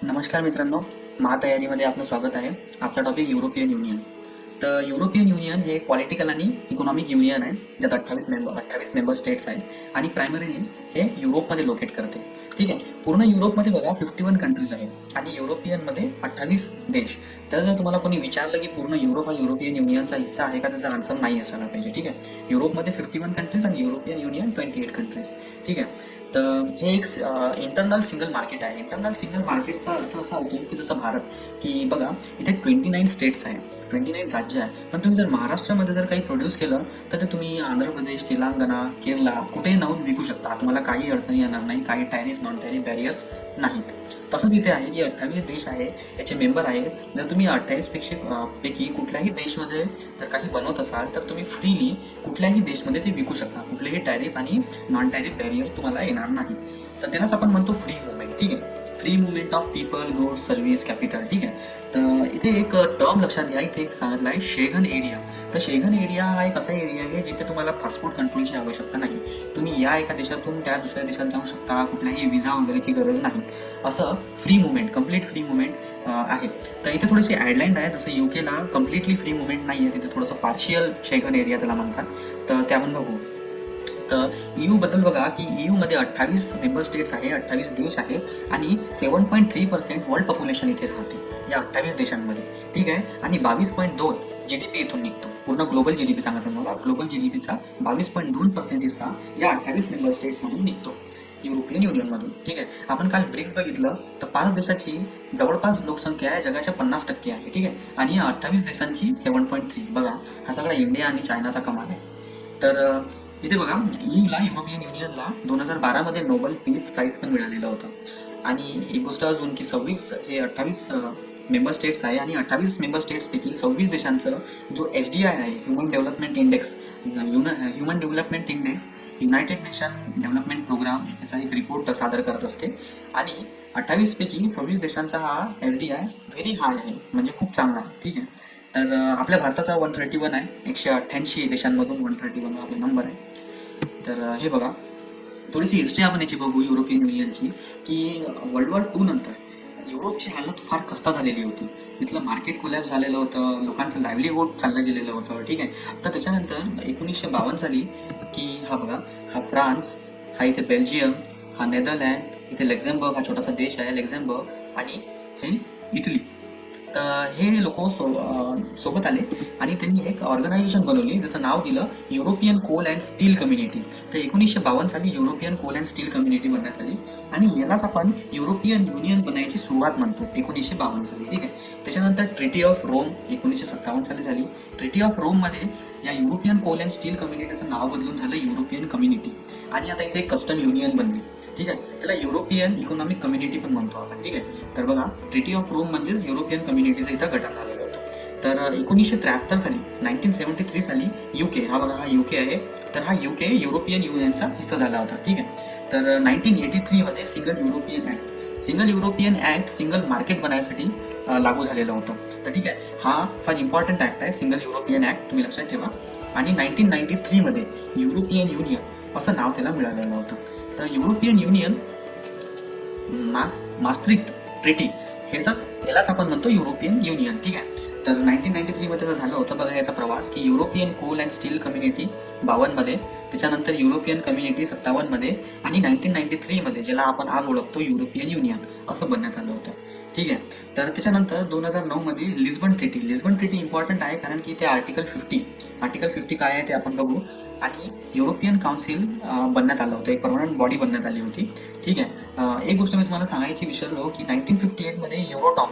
नमस्कार मित्रांनो, महातयारीमध्ये आपलं स्वागत आहे. आजचा टॉपिक युरोपियन युनियन. तर युरोपियन युनियन हे पॉलिटिकल आणि इकॉनॉमिक युनियन आहे, ज्यात 28 मेंबर स्टेट्स आहेत आणि प्रायमरीली हे युरोपमध्ये लोकेट करते. ठीक आहे. पूर्ण युरोपमध्ये बघा 51 कंट्रीज आहेत आणि युरोपियनमध्ये 28 देश. तर जर तुम्हाला कोणी विचारलं की पूर्ण युरोप हा युरोपियन युनियनचा हिस्सा आहे का, त्याचा आन्सर नाही असायला पाहिजे. ठीक आहे. युरोपमध्ये 51 कंट्रीज आणि युरोपियन युनियन 28 कंट्रीज. ठीक आहे. तर हे एक इंटरनल सिंगल मार्केट आहे. इंटरनल सिंगल मार्केटचा अर्थ असा होतो की जसं भारत, की बघा इथे 29 स्टेट्स आहे, 29 राज्य आहे. पण तुम्ही जर महाराष्ट्रामध्ये जर काही प्रोड्यूस केलं तर ते तुम्ही आंध्र प्रदेश, तेलंगणा, केरला कुठेही जाऊन विकू शकता. तुम्हाला काही अडचणी येणार नाही, काही टॅरिफ नॉन टॅरिफ बॅरियर्स नाहीत. तसंच इथे आहे की 28 देश आहे, याचे मेंबर आहेत. जर तुम्ही 28 पैकी कुठल्याही देशमध्ये जर काही बनवत असाल तर तुम्ही फ्रीली कुठल्याही देशमध्ये ते विकू शकता. कुठलेही टॅरिफ आणि नॉन टॅरिफ बॅरियर्स तुम्हाला येणार नाही. तर त्यालाच आपण म्हणतो फ्री मुवमेंट. ठीक आहे. Free movement of people, goods, service, capital. ठीक आहे. तर इथे एक टर्म लक्षात घ्या, इथे एक सांगितलं आहे शेंघन एरिया. तर शेंघन एरिया हा एक असा एरिया आहे जिथे तुम्हाला पासपोर्ट कंट्रोलची आवश्यकता नाही. तुम्ही या एका देशातून त्या दुसऱ्या देशात जाऊ शकता, कुठल्याही विजा वगैरेची गरज नाही. असं free movement, complete free movement आहे. तर इथे थोडीशी आयडलँड आहे, जसं युकेला कम्प्लिटली फ्री मुवमेंट नाही आहे, तिथे थोडंसं पार्शियल शेंघन एरिया त्याला म्हणतात. तर ते आपण बघू. तर EU बद्दल बघा की EU मध्ये 28 मेंबर स्टेट्स आहे, 28 देश आहे आणि 7.3% वर्ल्ड पॉप्युलेशन इथे राहते या 28 देशांमध्ये. ठीक आहे. आणि 22.2 GDP इथून निघतो. पूर्ण ग्लोबल GDP सांगतो मला, ग्लोबल GDPचा 22.2% हिस्सा या 28 मेंबर स्टेट्समधून निघतो, युरोपियन युनियनमधून. ठीक आहे. आपण काल ब्रिक्स बघितलं तर 5 देशाची जवळपास लोकसंख्या आहे जगाच्या 50% आहे. ठीक आहे. आणि या 28 देशांची 7.3. बघा हा सगळा इंडिया आणि चायनाचा कमाल आहे. तर इथे बघा यूला, युरोपियन युनियनला 2012 मध्ये नोबेल पीस प्राइज पण मिळालेलं होतं. आणि एक गोष्ट अजून की 26 हे 28 मेंबर स्टेट्स आहे आणि 28 मेंबर स्टेट्सपैकी 26 देशांचं जो HDI आहे, human development index, United Nation Development Programme, याचा एक रिपोर्ट सादर करत असते. आणि 28 पैकी 26 देशांचा हा HDI व्हेरी हाय आहे, म्हणजे खूप चांगला आहे. ठीक आहे. तर आपल्या भारताचा 131 आहे, 188 देशांमधून 131 आपला नंबर आहे. तर हे बघा थोडीशी हिस्ट्री आपण याची बघू युरोपियन युनियनची, की वर्ल्ड वॉर 2 नंतर युरोपची हालत फार खस्ता झालेली होती. तिथलं मार्केट कोलॅप्स झालेलं होतं, लोकांचं लाईव्हलीहूड चाललं गेलेलं होतं. ठीक आहे. तर त्याच्यानंतर 1952 साली की हा बघा, हा फ्रान्स, हा इथे बेल्जियम, हा नेदरलँड, इथे लक्झेंबर्ग हा छोटासा देश आहे लक्झेंबर्ग, आणि हे इटली. तर हे लोक सोबत आले आणि त्यांनी एक ऑर्गनायझेशन बनवली, ज्याचं नाव दिलं European coal and steel community. तर 1952 साली European coal and steel community बनण्यात आली आणि यालाच आपण युरोपियन युनियन बनायची सुरुवात म्हणतो 1952 साली. ठीक आहे. त्याच्यानंतर ट्रिटी ऑफ रोम 1957 साली झाली. ट्रिटी ऑफ रोम मध्ये या युरोपियन कोल अँड स्टील कम्युनिटीचं नाव बदलून झालं युरोपियन कम्युनिटी आणि आता इथे कस्टम युनियन बनली. ठीक आहे. त्याला युरोपियन इकॉनॉमिक कम्युनिटी पण म्हणतो आपण. ठीक आहे. तर बघा ट्रिटी ऑफ रोम म्हणजेच युरोपियन कम्युनिटीचं इथं गठन झालेलं होतं. तर 1973 साली, 1973 साली UK, हा बघा हा UK आहे, तर हा UK युरोपियन युनियनचा हिस्सा झाला होता. ठीक आहे. तर 1983 मध्ये single European act single market बनायसाठी लागू झालेलं होतं. तर ठीक आहे. हा फार इम्पॉर्टंट ऍक्ट आहे, सिंगल युरोपियन ऍक्ट, तुम्ही लक्षात ठेवा. आणि 1993 मध्ये युरोपियन युनियन असं नाव त्याला मिळालेलं होतं. तर युरोपियन युनियन मास्ट्रिक्ट ट्रिटी यालाच आपण म्हणतो युरोपियन युनियन. ठीक आहे. तर 1993 मध्ये असं झालं होतं. बघा याचा प्रवास की European coal and steel community 52 मध्ये, त्याच्यानंतर युरोपियन कम्युनिटी 57 मध्ये आणि 1993 मध्ये, ज्याला आपण आज ओळखतो युरोपियन युनियन, असं बनण्यात आलं होतं. ठीक आहे. तर त्याच्यानंतर 2009 मध्ये लिस्बन ट्रिटी इम्पॉर्टंट आहे, कारण की ते आर्टिकल 50 काय आहे ते आपण बघू. आणि युरोपियन काउन्सिल बनण्यात आलं होतं, एक परमनंट बॉडी बनण्यात आली होती. ठीक आहे. एक गोष्ट मी तुम्हाला सांगायची विसरलो की 1958 मध्ये युरोटॉम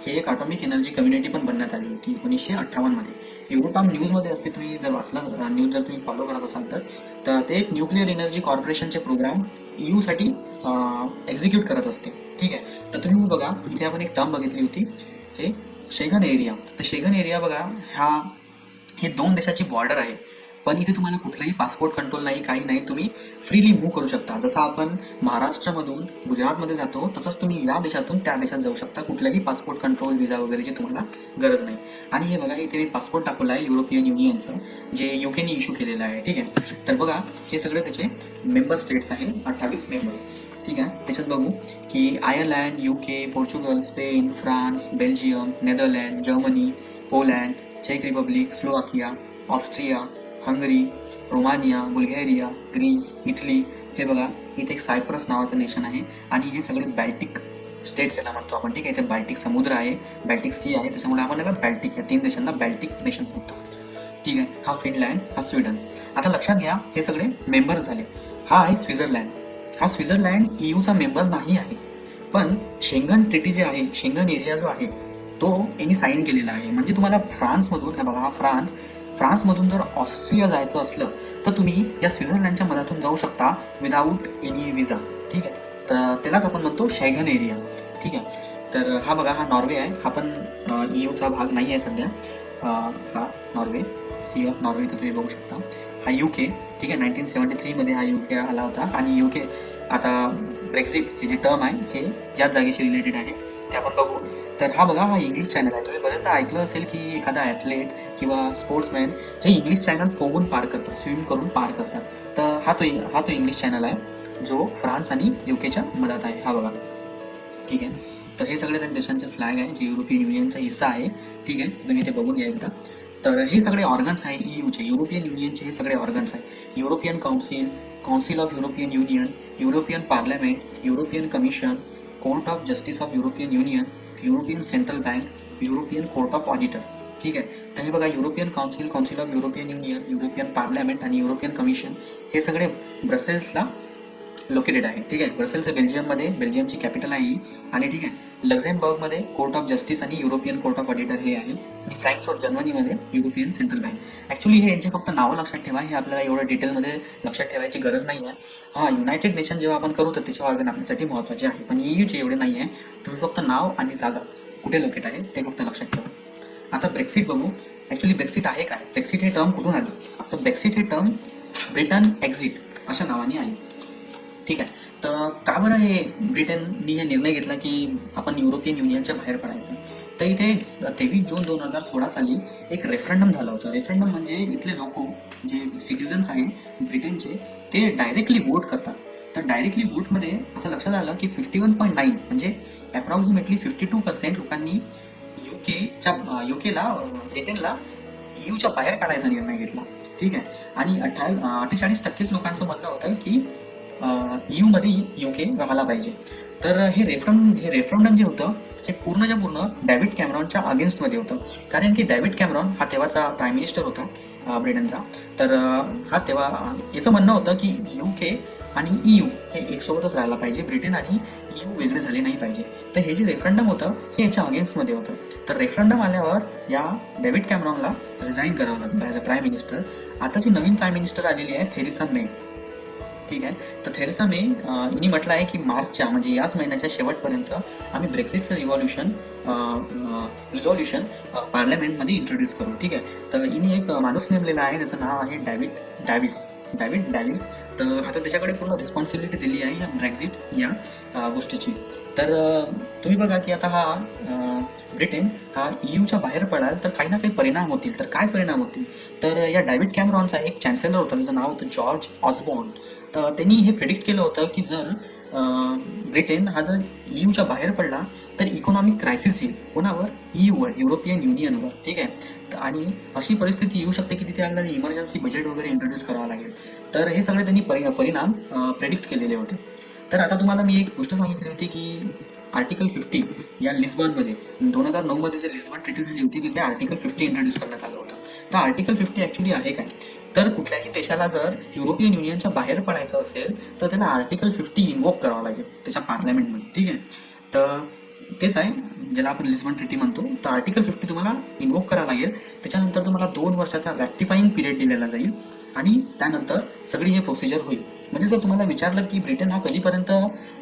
हे एक ॲटॉमिक एनर्जी कम्युनिटी पण बनण्यात आली होती 1958 मध्ये. युरोटॉम न्यूजमध्ये असते, तुम्ही जर वाचलं न्यूज, जर तुम्ही फॉलो करत असाल तर ते एक न्यूक्लिअर एनर्जी कॉर्पोरेशनचे प्रोग्राम EU साठी एक्झिक्यूट करत असते. ठीक आहे. तर तुम्ही बघा इथे आपण एक टर्म बघितली होती, हे शेंघन एरिया. तर शेंघन एरिया बघा, हे 2 देशाची बॉर्डर आहे. पण इथे तुम्हाला कुठलाही पासपोर्ट कंट्रोल नाही, काही नाही, तुम्ही फ्रीली मूव्ह करू शकता. जसं आपण महाराष्ट्रामधून गुजरातमध्ये जातो तसंच तुम्ही या देशातून त्या देशात जाऊ शकता. कुठल्याही पासपोर्ट कंट्रोल व्हिसा वगैरेची तुम्हाला गरज नाही. आणि हे बघा इथे मी पासपोर्ट दाखवलं आहे युरोपियन युनियनचं, जे युकेने इश्यू केलेलं आहे. ठीक आहे, तर बघा हे सगळे त्याचे मेंबर स्टेट्स आहे, 28 मेंबर्स. ठीक आहे, त्याच्यात बघू की Ireland, UK, Portugal, Spain, France, Belgium, Netherland, Germany, Poland, चेक Republic, Slovakia, Austria, Hungary, Romania, Bulgaria, Greece, Italy. हे बघा इथे एक सायप्रस नावाचं नेशन आहे आणि हे सगळे बॅल्टिक स्टेट्स याला म्हणतो आपण. ठीक आहे, इथे बाल्टिक समुद्र आहे, बाल्टिक सी आहे, त्याच्यामुळे आपण याला बाल्टिक, या 3 देशांना बाल्टिक नेशन्स म्हणतो. ठीक आहे, हा फिनलँड, हा स्वीडन. आता लक्षात घ्या हे सगळे मेंबर झाले. हा आहे स्वित्झर्लंड. हा स्वित्झर्लंड EUचा मेंबर नाही आहे, पण शेंगन ट्रिटी जे आहे, शेंगन एरिया जो आहे तो यांनी साईन केलेला आहे. म्हणजे तुम्हाला फ्रान्समधून, हे बघा हा फ्रान्समधून जर ऑस्ट्रिया जायचं असलं तर तुम्ही या स्वित्झर्लंडच्या मधातून जाऊ शकता विदाऊट एनी विजा. ठीक आहे, तर त्यालाच आपण म्हणतो शेंगन एरिया. ठीक आहे, तर हा बघा हा नॉर्वे आहे. हा पण EUचा भाग नाही आहे सध्या. हा नॉर्वे, सी ऑफ नॉर्वे इथं तुम्ही बघू शकता. हा UK. ठीक आहे, 1973 मध्ये हा UK आला होता. आणि UK आता ब्रेक्झिट हे जे टर्म आहे हे याच जागेशी रिलेटेड आहे, ते आपण बघू. तर हा बघा हा इंग्लिश चॅनल आहे. तुम्ही बरेचदा ऐकलं असेल की एखादा ॲथलेट किंवा स्पोर्ट्समॅन हे इंग्लिश चॅनल पोहून पार करतात, स्विम करून पार करतात. तर हा तो इंग्लिश चॅनल आहे जो फ्रान्स आणि UKच्या मधात आहे. हा बघा. ठीक आहे, तर हे सगळे त्या देशांचे फ्लॅग आहे जे युरोपियन युनियनचा हिस्सा आहे. ठीक आहे, तुम्ही इथे बघून घ्या एकदा. तर हे सगळे ऑर्गन्स आहे EUचे, युरोपियन युनियनचे हे सगळे ऑर्गन्स आहे. European council of European union, European parliament, European commission, court of justice of European union, European central bank, European court of auditor. ठीक आहे, तर हे बघा European council of European union, European parliament आणि युरोपियन कमिशन हे सगळे ब्रसेल्सला located आहे. ठीक आहे, ब्रसेल्स बेल्जियममध्ये, बेल्जियमची कॅपिटल आहे ही. आणि ठीक आहे, लक्झेमबर्गमध्ये कोर्ट ऑफ जस्टिस आणि युरोपियन कोर्ट ऑफ ऑडिटर हे आहे. आणि फ्रँकफर्ट जर्मनीमध्ये युरोपियन सेंट्रल बँक. ॲक्च्युली हे यांचे फक्त नावं लक्षात ठेवा, हे आपल्याला एवढं डिटेलमध्ये लक्षात ठेवायची गरज नाही आहे. हा युनायटेड नेशन जेव्हा आपण करू तर त्याचे ऑर्गन आपल्यासाठी महत्त्वाचे आहे, पण EUचे एवढे नाही आहे. तुम्ही फक्त नाव आणि जागा कुठे लोकेट आहे ते फक्त लक्षात ठेवा. आता ब्रेक्सिट बघू. ॲक्च्युली ब्रेक्सिट आहे काय, ब्रेक्सिट हे टर्म कुठून आलं, तर ब्रेक्सिट हे टर्म ब्रिटन एक्झिट अशा नावाने आहे. ठीक आहे, तर का बरं हे ब्रिटननी हे निर्णय घेतला की आपण युरोपियन युनियनच्या बाहेर पडायचं. तर इथे 23 जून 2016 साली एक रेफरंडम झालं होतं. रेफरंडम म्हणजे इथले लोक जे सिटिझन्स आहेत ब्रिटनचे ते डायरेक्टली वोट करतात. तर डायरेक्टली वोटमध्ये असं लक्षात आलं की 51.9 म्हणजे अप्रॉक्सिमेटली 52% लोकांनी युकेला ब्रिटनला EUच्या बाहेर काढायचा निर्णय घेतला. ठीक आहे, आणि 48% लोकांचं म्हणणं होतं की EU मध्ये UK राहायला पाहिजे. तर हे रेफरंडम जे होतं हे पूर्णच्या पूर्ण डेव्हिड कॅमेरॉनच्या अगेन्स्टमध्ये होतं. कारण की डेव्हिड कॅमेरॉन हा तेव्हाचा प्राईम मिनिस्टर होता ब्रिटनचा. तर हा तेव्हा याचं म्हणणं होतं की UK आणि EU हे एकसोबतच राहायला पाहिजे, ब्रिटन आणि EU वेगळे झाले नाही पाहिजे. तर हे जे रेफरंडम होतं हे याच्या अगेन्स्टमध्ये होतं. तर रेफरंडम आल्यावर या डेव्हिड कॅमेरॉनला रिझाईन करावं लागलं ॲज अ प्राईम मिनिस्टर. आता जी नवीन प्राईम मिनिस्टर आलेली आहे थेरेसा मे. ठीक आहे, तर थेरेसा मे यांनी म्हटलं आहे की मार्चच्या म्हणजे याच महिन्याच्या शेवटपर्यंत आम्ही ब्रेक्झिटचं रिझॉल्युशन पार्लमेंटमध्ये इंट्रोड्यूस करू. ठीक आहे, तर हिने एक माणूस नेमलेला आहे, त्याचं नाव आहे डेव्हिड डॅविस. तर आता त्याच्याकडे पूर्ण रिस्पॉन्सिबिलिटी दिली आहे या ब्रेक्झिट या गोष्टीची. तर तुम्ही बघा की आता हा ब्रिटन हा EUच्या बाहेर पडाल तर काही ना काही परिणाम होतील. तर काय परिणाम होतील, तर या डेव्हिड कॅमेरॉनचा एक चान्सेलर होता, त्याचं नाव होतं जॉर्ज ऑसबॉर्न. तर त्यांनी हे प्रेडिक्ट केलं होतं की जर ब्रिटन हा जर EUच्या बाहेर पडला तर इकॉनॉमिक क्रायसिस येईल. कोणावर, EUवर, युरोपियन युनियनवर. ठीक आहे, आणि अशी परिस्थिती येऊ शकते की तिथे आपल्याला इमर्जन्सी बजेट वगैरे इंट्रोड्यूस करावं लागेल. तर हे सगळे त्यांनी परिणाम प्रेडिक्ट केलेले होते. तर आता तुम्हाला मी एक गोष्ट सांगितली होती की आर्टिकल 50 या लिस्बनमध्ये 2009 मध्ये जे लिस्बन ट्रिटी झाली होती तिथे आर्टिकल 50 इंट्रोड्यूस करण्यात आलं होतं. तर आर्टिकल 50 ॲक्च्युली आहे काय, तर कुठल्याही देशाला जर युरोपियन युनियनच्या बाहेर पडायचं असेल तर त्याला आर्टिकल 50 इन्वोक करावं लागेल त्याच्या पार्लमेंटमध्ये. ठीक आहे, तर तेच आहे ज्याला आपण लिस्बन ट्रिटी म्हणतो. तर आर्टिकल 50 तुम्हाला इन्वोक करावं लागेल. त्याच्यानंतर तुम्हाला 2 वर्षाचा रॅक्टिफाईंग पिरियड दिलेला जाईल आणि त्यानंतर सगळी हे प्रोसिजर होईल. म्हणजे जर तुम्हाला विचारलं की ब्रिटन हा कधीपर्यंत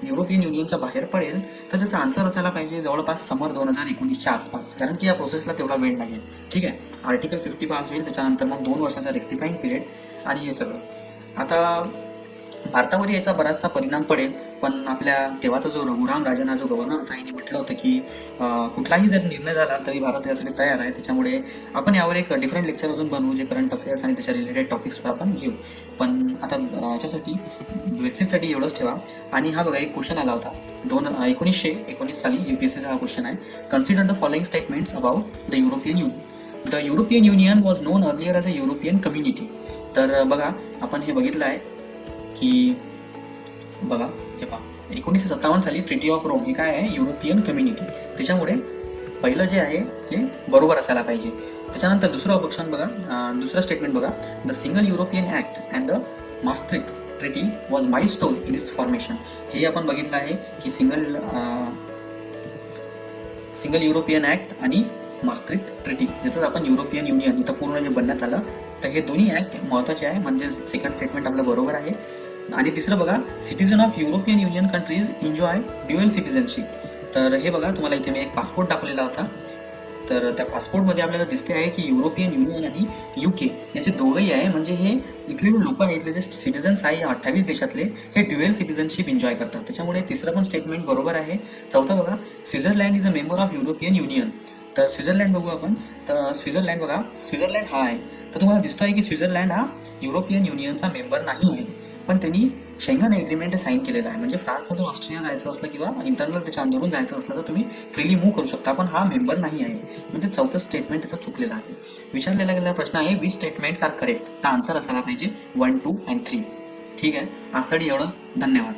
युरोपियन युनियनच्या बाहेर पडेल, तर त्याचा आन्सर असायला पाहिजे जवळपास समर 2019च्या आसपास, कारण की या प्रोसेसला तेवढा वेळ लागेल. ठीक आहे, आर्टिकल 50 पास होईल, त्याच्यानंतर मग 2 वर्षाचा रेक्टिफाईंग पिरियड आणि हे सगळं. आता भारतावर याचा बराचसा परिणाम पडेल, पण आपल्या तेव्हाचा जो रघुराम राजन हा जो गव्हर्नर होता, यांनी म्हटलं होतं की कुठलाही जर निर्णय झाला तरी भारत यासाठी तयार आहे. त्याच्यामुळे आपण यावर एक डिफरंट लेक्चर अजून बनवू, जे करंट अफेअर्स आणि त्याच्या रिलेटेड टॉपिक्सवर आपण घेऊ. पण आता याच्यासाठी बेसिकसाठी एवढंच ठेवा. आणि हा बघा एक क्वेश्चन आला होता 1919 साली, UPSCचा हा क्वेश्चन आहे. Consider the following statements about the European union. The European union was non earlier as a European community. तर बघा आपण हे बघितलं आहे की बघा हे पहा 1957 साली ट्रिटी ऑफ रोम हे काय आहे, युरोपियन कम्युनिटी. त्याच्यामुळे पहिलं जे आहे हे बरोबर असायला पाहिजे. त्याच्यानंतर दुसरं ऑप्शन बघा, दुसरं स्टेटमेंट बघा, the single European act and the Maastricht treaty was milestone in its formation. हे आपण बघितलं आहे की सिंगल युरोपियन ऍक्ट आणि मास्ट्रिक्ट ट्रिटी, ज्याचं आपण युरोपियन युनियन इथं पूर्ण जे बनण्यात आलं, तर हे दोन्ही ऍक्ट महत्त्वाचे आहे. म्हणजे सेकंड स्टेटमेंट आपलं बरोबर आहे. आणि तिसरं बघा, citizen of European union countries enjoy dual citizenship. तर हे बघा तुम्हाला इथे मी एक पासपोर्ट दाखवलेला होता. तर त्या पासपोर्टमध्ये आपल्याला दिसते आहे की युरोपियन युनियन आणि UK याचे दोघंही आहे. म्हणजे हे इथले जे लोक आहेत, इथले जे सिटीजन्स आहे या 28 देशातले, हे ड्युअल सिटीजनशिप एन्जॉय करतात. त्याच्यामुळे तिसरं पण स्टेटमेंट बरोबर आहे. चौथं बघा, Switzerland is a member of European union. तर स्वित्झर्लंड बघू आपण. तर स्वित्झर्लंड बघा, स्वित्झर्लंड हा आहे. तर तुम्हाला दिसतो आहे की स्वित्झर्लंड हा युरोपियन युनियनचा मेंबर नाही आहे, पण त्यांनी शेंगन एग्रीमेंट साईन केलेला आहे. म्हणजे फ्रान्समधून ऑस्ट्रिया जायचं असलं किंवा इंटरनल त्याच्या अंदरून जायचं असलं तर तुम्ही फ्रीली मूव्ह करू शकता, पण हा मेंबर नाही आहे. म्हणजे चौथं स्टेटमेंट त्याचं चुकलेलं आहे. विचारलेला गेलेला प्रश्न आहे, विच स्टेटमेंट्स आर करेक्ट. तर आन्सर असायला पाहिजे 1, 2 and 3. ठीक आहे, आजसाठी एवढंच. धन्यवाद.